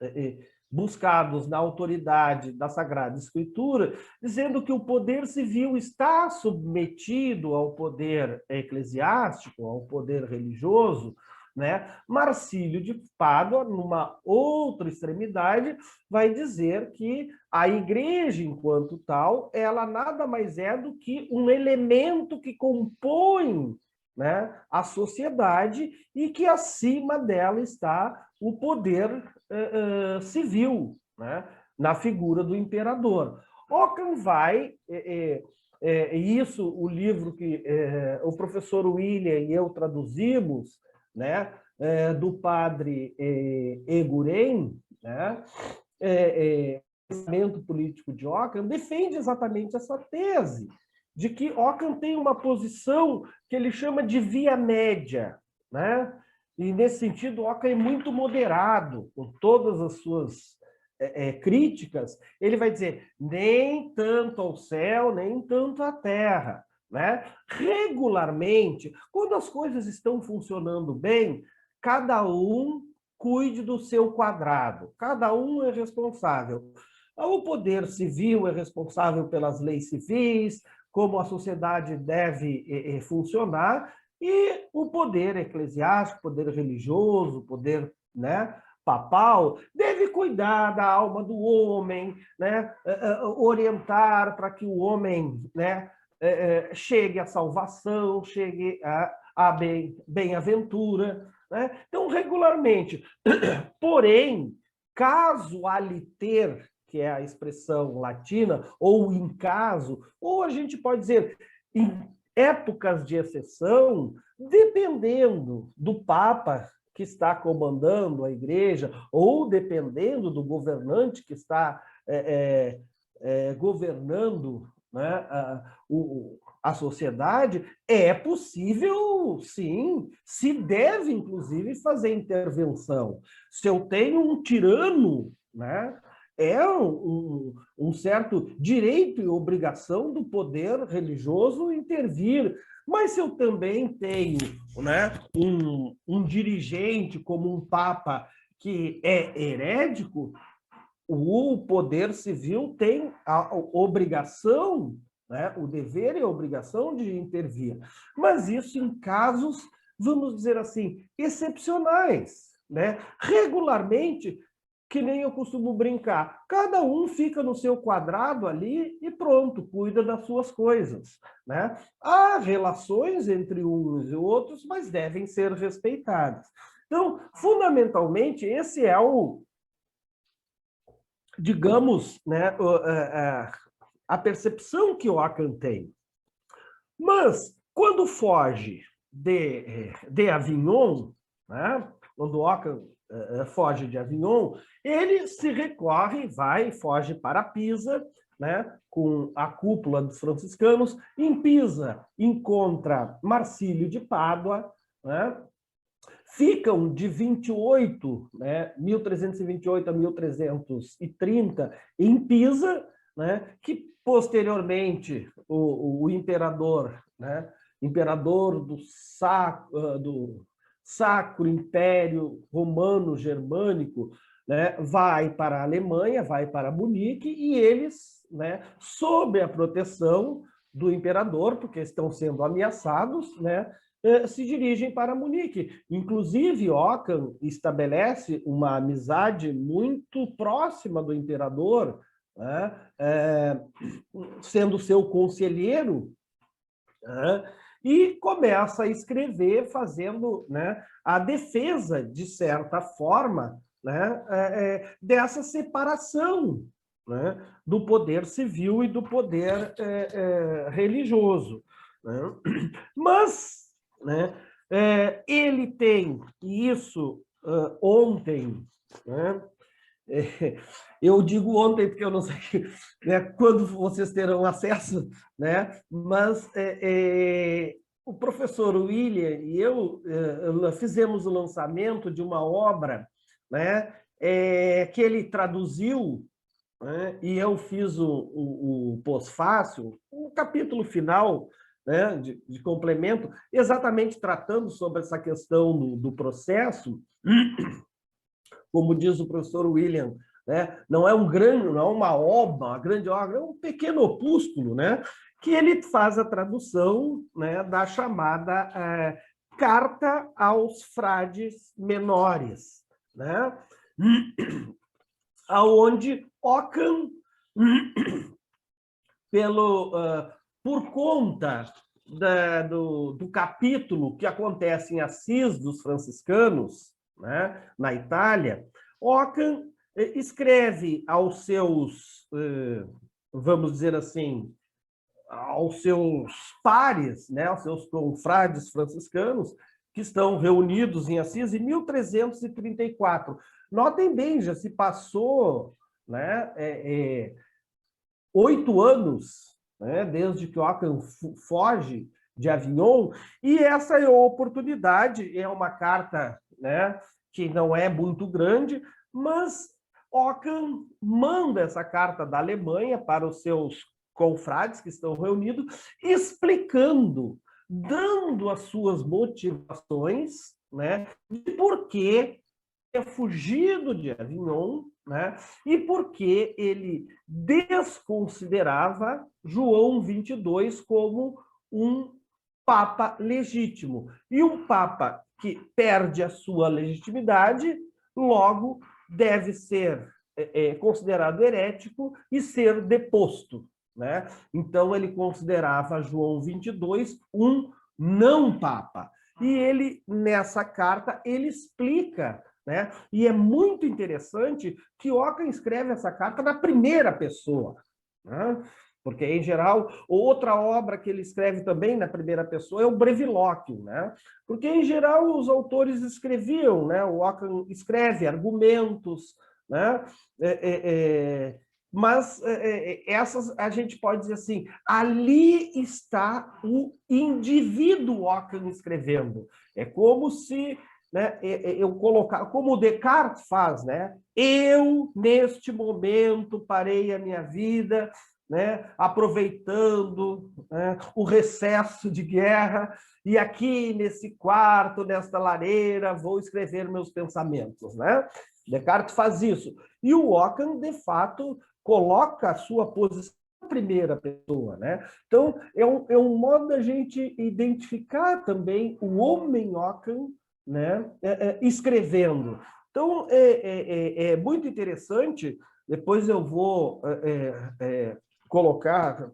buscados na autoridade da Sagrada Escritura, dizendo que o poder civil está submetido ao poder eclesiástico, ao poder religioso, né? Marcílio de Pádua, numa outra extremidade, vai dizer que a igreja, enquanto tal, ela nada mais é do que um elemento que compõe, né, a sociedade e que acima dela está o poder civil, né, na figura do imperador. Ockham vai, isso, o livro que o professor William e eu traduzimos, né, do padre Eguren, né, pensamento político de Ockham, defende exatamente essa tese, de que Ockham tem uma posição que ele chama de via média, né? E, nesse sentido, Ockham é muito moderado, com todas as suas críticas. Ele vai dizer, nem tanto ao céu, nem tanto à terra, né? Regularmente, quando as coisas estão funcionando bem, cada um cuide do seu quadrado, cada um é responsável. O poder civil é responsável pelas leis civis, como a sociedade deve funcionar, e o poder eclesiástico, poder religioso, poder, né, papal, deve cuidar da alma do homem, né, orientar para que o homem, né, chegue à salvação, chegue à bem-aventura, né? Então, regularmente. Porém, caso aliter, que é a expressão latina, ou em caso, ou a gente pode dizer em épocas de exceção, dependendo do Papa que está comandando a igreja, ou dependendo do governante que está governando, né, a sociedade, é possível, sim, se deve, inclusive, fazer intervenção. Se eu tenho um tirano, né, é um certo direito e obrigação do poder religioso intervir. Mas se eu também tenho, né, um dirigente como um papa que é herético, o poder civil tem a obrigação, né, o dever e a obrigação de intervir. Mas isso em casos, vamos dizer assim, excepcionais, né? Regularmente, que nem eu costumo brincar, cada um fica no seu quadrado ali e pronto, cuida das suas coisas, né? Há relações entre uns e outros, mas devem ser respeitadas. Então, fundamentalmente, esse é o, digamos, né, a percepção que o Ockham tem. Mas, quando foge de Avignon, né, quando Ockham foge de Avignon, ele se recorre, foge para Pisa, né, com a cúpula dos franciscanos. Em Pisa, encontra Marcílio de Pádua, né, ficam de 28, né, 1328 a 1330 em Pisa, né, que posteriormente o imperador, né, imperador do Sacro Império Romano Germânico, né, vai para a Alemanha, vai para Munique, e eles, né, sob a proteção do imperador, porque estão sendo ameaçados, né, se dirigem para Munique. Inclusive, Ockham estabelece uma amizade muito próxima do imperador, né, sendo seu conselheiro, né, e começa a escrever, fazendo, né, a defesa, de certa forma, né, dessa separação, né, do poder civil e do poder religioso. Né? Mas, né, ele tem, e isso ontem, né, eu digo ontem porque eu não sei, né, quando vocês terão acesso, né, mas o professor William e eu fizemos o lançamento de uma obra, né, que ele traduziu, né, e eu fiz o pós-fácil, o capítulo final, né, de complemento, exatamente tratando sobre essa questão do processo, como diz o professor William, né, não é uma obra, uma grande obra, é um pequeno opúsculo, né, que ele faz a tradução, né, da chamada Carta aos Frades Menores, né, aonde Ockham, por conta do capítulo que acontece em Assis dos franciscanos, né, na Itália, Ockham escreve aos seus, vamos dizer assim, aos seus pares, né, aos seus confrades franciscanos, que estão reunidos em Assis em 1334. Notem bem, já se passou, né, 8 anos, né, desde que Ockham foge de Avignon, e essa é a oportunidade, é uma carta, né, que não é muito grande, mas Ockham manda essa carta da Alemanha para os seus confrades que estão reunidos, explicando, dando as suas motivações, né, de por que é fugido de Avignon, né, e porque ele desconsiderava João 22 como um papa legítimo. E um papa que perde a sua legitimidade, logo deve ser considerado herético e ser deposto, né? Então, ele considerava João 22 um não-papa. E ele, nessa carta, ele explica, né? E é muito interessante que Ockham escreve essa carta na primeira pessoa, né? Porque, em geral, outra obra que ele escreve também na primeira pessoa é o Brevilóquio, né? Porque, em geral, os autores escreviam, né? O Ockham escreve argumentos, né? Mas essas, a gente pode dizer assim, ali está o indivíduo Ockham escrevendo. É como se, né, eu colocar, como o Descartes faz, né? Eu, neste momento, parei a minha vida, né, aproveitando, né, o recesso de guerra, e aqui nesse quarto, nesta lareira, vou escrever meus pensamentos, né? Descartes faz isso. E o Ockham, de fato, coloca a sua posição na primeira pessoa, né? Então, é um modo da gente identificar também o homem Ockham, né, escrevendo. Então, é muito interessante. Depois eu vou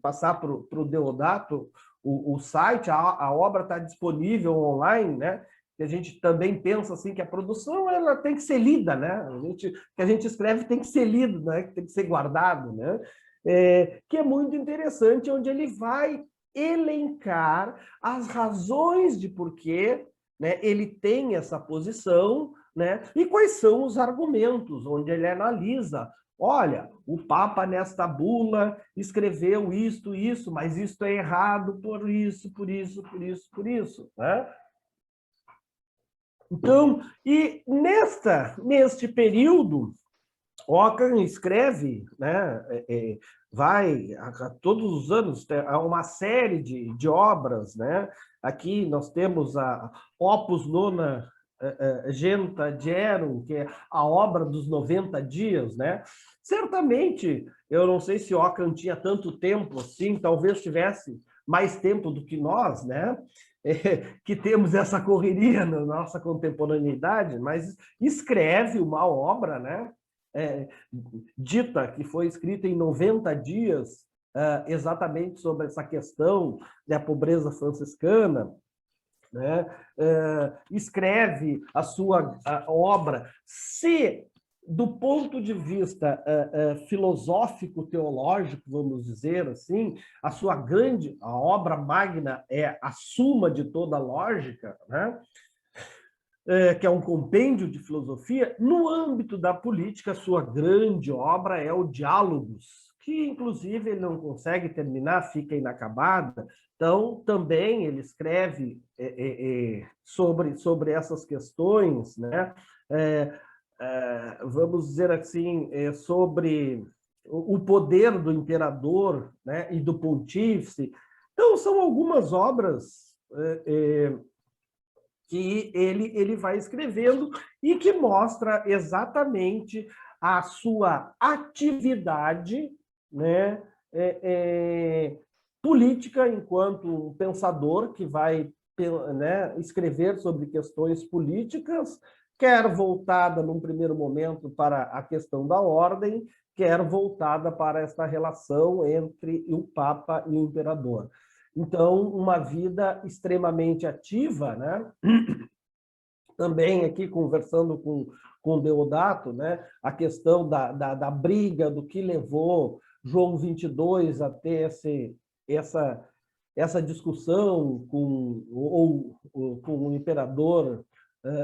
passar para o Deodato o site, a obra está disponível online, né? Que a gente também pensa assim que a produção ela tem que ser lida, né? Que a gente escreve tem que ser lido, né? Que tem que ser guardado, né? Que é muito interessante, onde ele vai elencar as razões de porquê, né, ele tem essa posição, né? E quais são os argumentos, onde ele analisa. Olha, o Papa nesta bula escreveu isto, isso, mas isto é errado por isso, por isso, por isso, por isso, né? Então, e neste período, Ockham escreve, né, vai a todos os anos, há uma série de obras, né? Aqui nós temos a Opus Nona Genta Dierum, que é a obra dos 90 dias, né? Certamente, eu não sei se Ockham tinha tanto tempo assim, talvez tivesse mais tempo do que nós, né? Que temos essa correria na nossa contemporaneidade, mas escreve uma obra, né? Dita que foi escrita em 90 dias, exatamente sobre essa questão da pobreza franciscana, né? Escreve a sua obra, se do ponto de vista filosófico-teológico, vamos dizer assim, a obra magna é a suma de toda a lógica, né? Que é um compêndio de filosofia. No âmbito da política, a sua grande obra é o Diálogos, que, inclusive, ele não consegue terminar, fica inacabada. Então, também ele escreve sobre essas questões, né? Vamos dizer assim, sobre o poder do imperador, né, e do pontífice, Então, são algumas obras que ele vai escrevendo e que mostra exatamente a sua atividade, né, política, enquanto um pensador que vai, né, escrever sobre questões políticas, quer voltada, num primeiro momento, para a questão da ordem, quer voltada para esta relação entre o Papa e o Imperador. Então, uma vida extremamente ativa, né? Também aqui conversando com Deodato, né? A questão da briga, do que levou João 22 a ter essa discussão com o imperador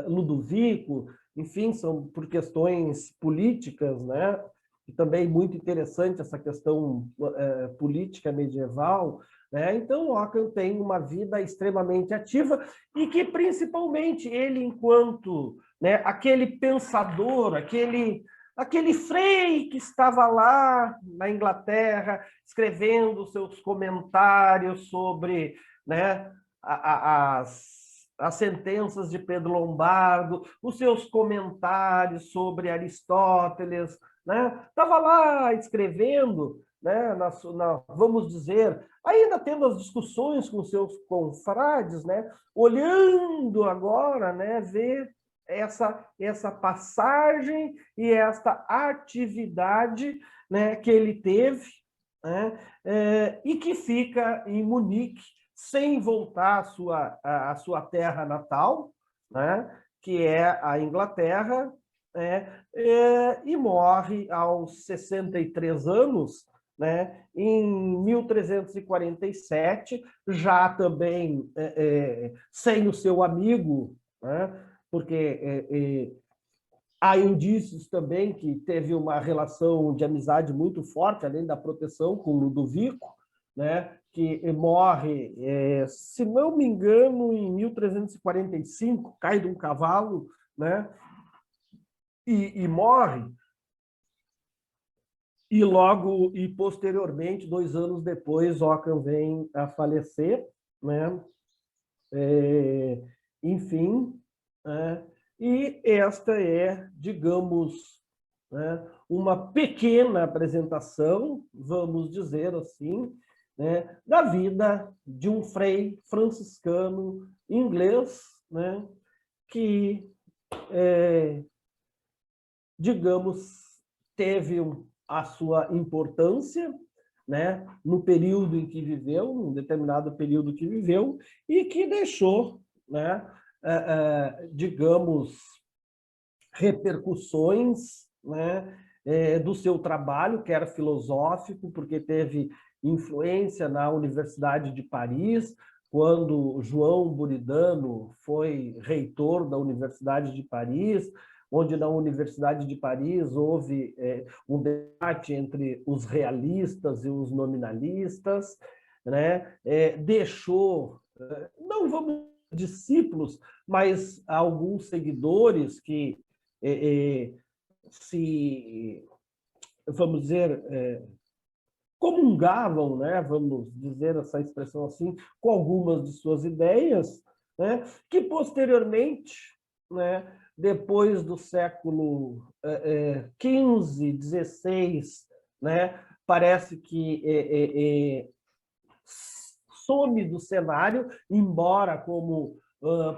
Ludovico, enfim, são por questões políticas, né? E também muito interessante essa questão política medieval, né? Então, Ockham tem uma vida extremamente ativa e que, principalmente, ele, enquanto, né, aquele pensador, aquele Frei que estava lá na Inglaterra, escrevendo seus comentários sobre, né, as sentenças de Pedro Lombardo, os seus comentários sobre Aristóteles, né? Estava lá escrevendo, né, vamos dizer, ainda tendo as discussões com seus confrades, né, olhando agora, né, ver essa passagem e esta atividade, né, que ele teve, né, e que fica em Munique, sem voltar à sua terra natal, né, que é a Inglaterra, e morre aos 63 anos, né, em 1347, já também sem o seu amigo, né, porque há indícios também que teve uma relação de amizade muito forte, além da proteção com Ludovico, né, que morre, se não me engano, em 1345, cai de um cavalo, né, e morre, e logo e posteriormente, 2 anos depois, Ockham vem a falecer, né? Enfim, e esta é, digamos, né, uma pequena apresentação, vamos dizer assim, né, da vida de um frei franciscano inglês, né, que, digamos, teve a sua importância, né, no período em que viveu, num determinado período que viveu, e que deixou, né, digamos, repercussões, né, do seu trabalho, que era filosófico, porque teve influência na Universidade de Paris, quando João Buridano foi reitor da Universidade de Paris, onde na Universidade de Paris houve um debate entre os realistas e os nominalistas, né? Deixou, não vamos discípulos, mas alguns seguidores que se, vamos dizer, comungavam, né, vamos dizer essa expressão assim, com algumas de suas ideias, né, que posteriormente, né, depois do século XV, XVI, né, parece que some do cenário, embora como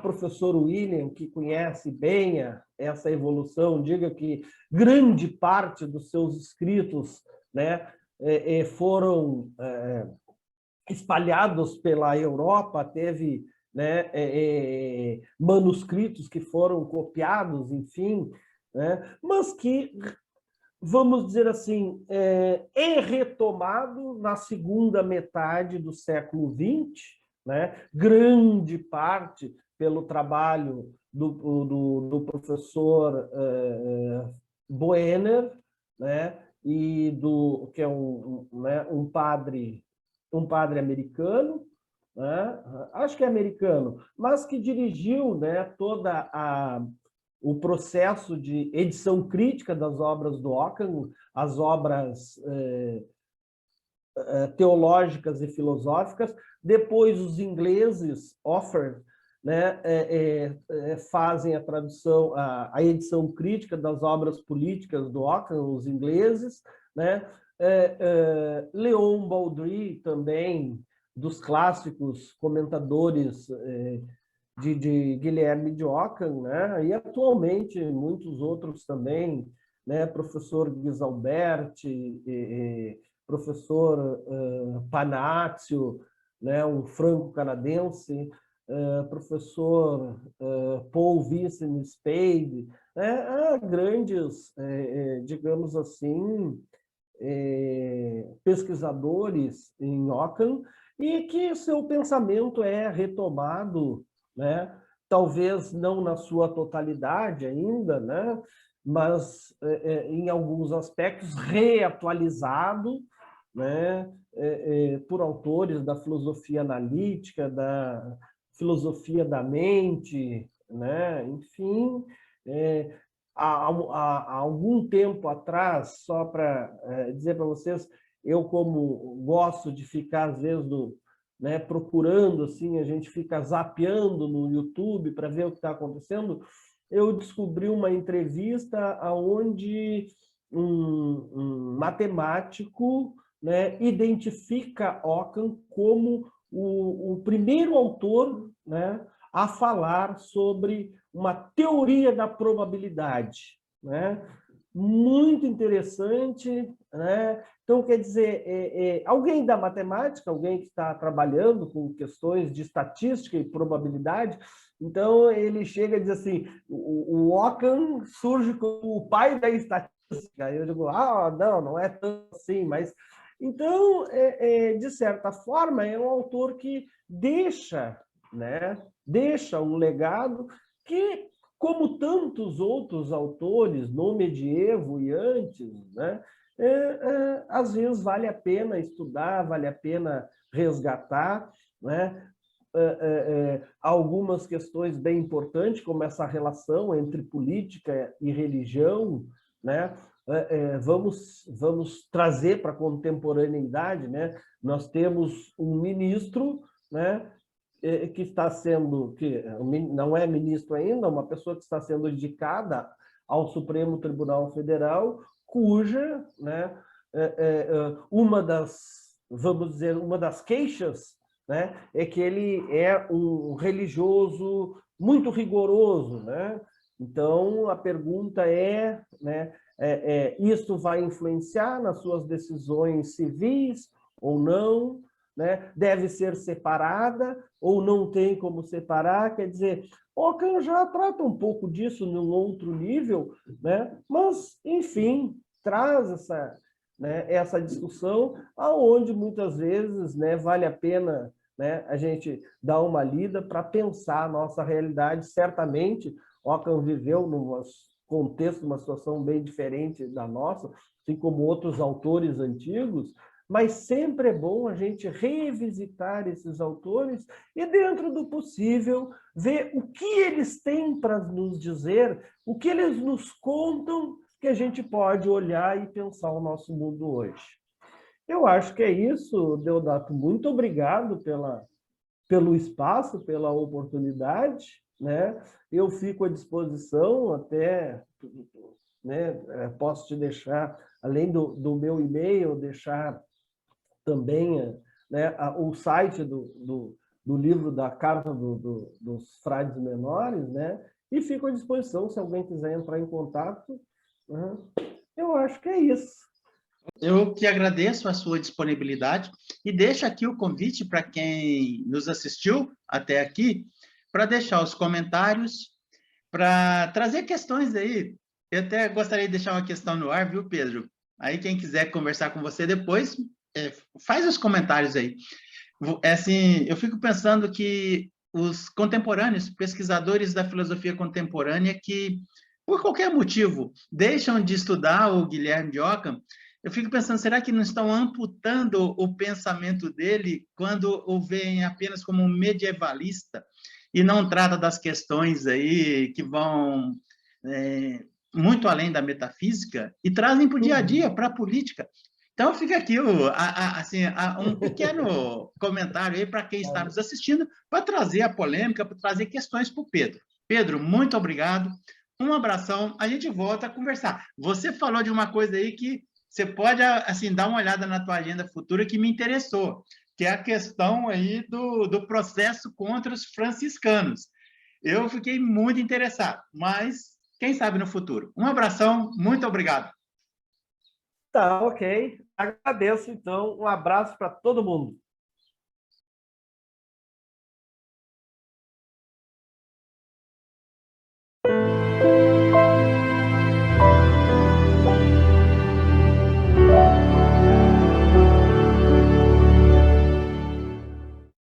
professor William, que conhece bem essa evolução, diga que grande parte dos seus escritos, né, foram espalhados pela Europa, teve, né, manuscritos que foram copiados, enfim, né, mas que, vamos dizer assim, é retomado na segunda metade do século XX, né? Grande parte pelo trabalho do professor Boehner, né? E que é um padre americano, né? Acho que é americano, mas que dirigiu, né, toda o processo de edição crítica das obras do Ockham, as obras teológicas e filosóficas. Depois, os ingleses, Offer, né, fazem a tradução, a edição crítica das obras políticas do Ockham, os ingleses, né? Leon Baldry também, dos clássicos comentadores de Guilherme de Ockham, né? E atualmente muitos outros também, né? Professor Guisalberti, professor Panazio, né? Um franco-canadense, professor Paul Vincent Spade, grandes, digamos assim, pesquisadores em Ockham, e que seu pensamento é retomado, né? Talvez não na sua totalidade ainda, né? Mas em alguns aspectos reatualizado, né? Por autores da filosofia analítica, da filosofia da mente, né? Enfim, há algum tempo atrás, só para dizer para vocês, eu como gosto de ficar, às vezes, né, procurando, assim, a gente fica zapeando no YouTube para ver o que está acontecendo, eu descobri uma entrevista onde um matemático, né, identifica Ockham como o primeiro autor, né, a falar sobre uma teoria da probabilidade, né? Muito interessante, né? Então, quer dizer, alguém da matemática, alguém que está trabalhando com questões de estatística e probabilidade, então ele chega e diz assim, o Ockham surge como o pai da estatística. Eu digo, não é tão assim, mas... Então, de certa forma, é um autor que deixa, né? Deixa um legado que, como tantos outros autores no medievo e antes, né, às vezes vale a pena estudar, vale a pena resgatar, né? Algumas questões bem importantes, como essa relação entre política e religião, né? Vamos trazer para a contemporaneidade, né? Nós temos um ministro, né, que está sendo, que não é ministro ainda, uma pessoa que está sendo indicada ao Supremo Tribunal Federal, cuja, né, uma das, vamos dizer, uma das queixas, né, é que ele é um religioso muito rigoroso, né? Então, a pergunta é, né, isso vai influenciar nas suas decisões civis ou não? Né? Deve ser separada ou não tem como separar? Quer dizer, Ockham já trata um pouco disso num outro nível, né? Mas, enfim, traz essa discussão aonde muitas vezes, né, vale a pena, né, a gente dar uma lida para pensar a nossa realidade. Certamente, Ockham viveu num contexto, uma situação bem diferente da nossa, assim como outros autores antigos, mas sempre é bom a gente revisitar esses autores e, dentro do possível, ver o que eles têm para nos dizer, o que eles nos contam, que a gente pode olhar e pensar o nosso mundo hoje. Eu acho que é isso, Deodato. Muito obrigado pelo espaço, pela oportunidade, né? Eu fico à disposição até, né? Posso te deixar, além do meu e-mail, deixar também, né, o site do livro da Carta dos Frades Menores, né? E fico à disposição se alguém quiser entrar em contato. Né? Eu acho que é isso. Eu que agradeço a sua disponibilidade e deixo aqui o convite para quem nos assistiu até aqui, para deixar os comentários, para trazer questões aí. Eu até gostaria de deixar uma questão no ar, viu, Pedro? Aí quem quiser conversar com você depois, faz os comentários aí. Assim, eu fico pensando que os contemporâneos, pesquisadores da filosofia contemporânea que, por qualquer motivo, deixam de estudar o Guilherme de Ockham, eu fico pensando, será que não estão amputando o pensamento dele quando o veem apenas como um medievalista e não trata das questões aí que vão muito além da metafísica e trazem para o dia a dia, para a política? Então, fica aqui um pequeno comentário aí para quem está nos assistindo, para trazer a polêmica, para trazer questões para o Pedro. Pedro, muito obrigado. Um abração. A gente volta a conversar. Você falou de uma coisa aí que você pode assim, dar uma olhada na tua agenda futura que me interessou, que é a questão aí do processo contra os franciscanos. Eu fiquei muito interessado, mas quem sabe no futuro. Um abração, muito obrigado. Tá, ok. Agradeço, então. Um abraço para todo mundo.